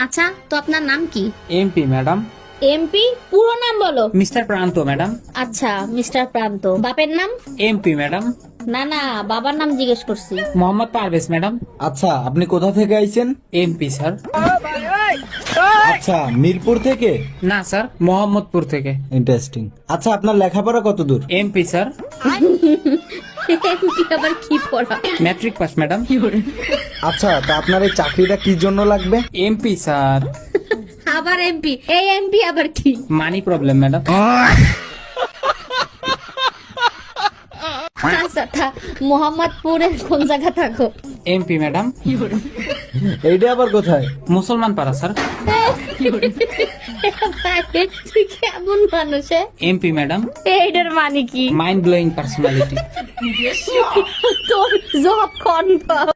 আচ্ছা, তো আপনার নাম কি? MP madam. এমপি? পুরো নাম বলো। মিস্টার প্রান্ত ম্যাডাম। আচ্ছা, মিস্টার প্রান্ত। বাপের নাম? MP madam. না না, বাবার নাম জিজ্ঞেস করছি। মোহাম্মদ পারভেজ ম্যাডাম। আচ্ছা, আপনি কোথা থেকে আইছেন? MP sir. আচ্ছা, মিরপুর থেকে। না স্যার, মোহাম্মদপুর থেকে। ইন্টারেস্টিং। আচ্ছা, আপনার লেখাপড়া কত দূর? MP sir. এমপি আবার কি পড়া? Matric pass madam. আচ্ছা, তা আপনার এই চাকরিটা কি জন্য লাগবে? MP sir. আবার এমপি? এই এমপি আবার কি? Money problem madam. আচ্ছা, মোহাম্মদপুরের কোন জায়গা থাকো? MP madam. এইটা আবার কোথায়? মুসলমান পাড়া স্যার। তুই কেমন মানুষ? MP madam. এইটার মানে কি? Mind blowing personality. তোর job confirm.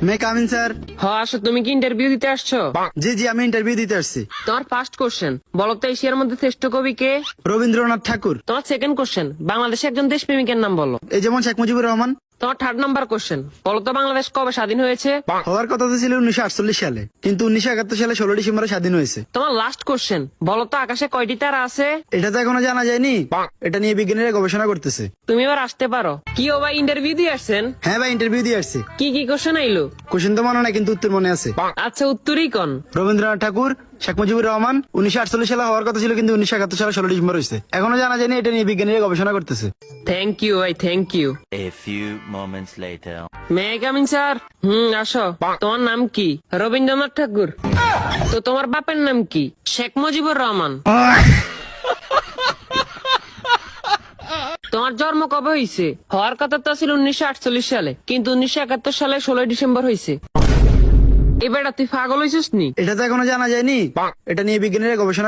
May come in sir. হ্যাঁ আসো, তুমি কি ইন্টারভিউ দিতে আসছো? জি জি, আমি ইন্টারভিউ দিতে আসছি। তোমার ফার্স্ট কোশ্চেন, বলো তো এশিয়ার মধ্যে শ্রেষ্ঠ কবি কে? রবীন্দ্রনাথ ঠাকুর। তোমার সেকেন্ড কোশ্চেন, বাংলাদেশে একজন দেশপ্রেমিকের নাম বলো। এই যেমন শেখ মুজিবুর রহমান। তোমার থার্ড নাম্বার কোশ্চেন, বলো তো বাংলাদেশ কবে স্বাধীন হয়েছে? হওয়ার কথা তো ছিল 1948 সালে, কিন্তু 1971 সালে 16 ডিসেম্বরে স্বাধীন হয়েছে। তোমার লাস্ট কোশ্চেন, বলো তো আকাশে কয়টি তারা আছে? এটা তো এখনো জানা যায়নি, এটা নিয়ে বিজ্ঞানীরা গবেষণা করতেছে। তুমি এবার আসতে পারো। কি ও ভাই, ইন্টারভিউ দিয়ে আসছেন? হ্যাঁ ভাই, ইন্টারভিউ দিয়ে আসছি। কি কি কোশ্চেন আইলো? কোশ্চেন তো মনে নাই, কিন্তু উত্তর মনে আছে। আচ্ছা, উত্তরই কোন? রবীন্দ্রনাথ ঠাকুর, শেখ মুজিবুর রহমান। 1948 সালে হওয়ার কথা ছিল, কিন্তু 1971 সালে 16 ডিসেম্বর হয়েছে। এখনো জানা যায়নি, এটা নিয়ে বিজ্ঞানীরা গবেষণা করতেছে। থ্যাংক ইউ ভাই, thank you. A few moments later. May come in sir? আসো। তোমার নাম কি? রবীন্দ্রনাথ ঠাকুর। তো তোমার বাপের নাম কি? শেখ মুজিবুর রহমান। তোমার জন্ম কবে হয়েছে? হওয়ার কথা তো ছিল 1948 সালে, কিন্তু 1971 সালে 16 ডিসেম্বর হয়েছে। এবার তুই পাগল হয়েছিস নি? এটা তো এখনো জানা যায়নি, এটা নিয়ে বিজ্ঞানীরা গবেষণা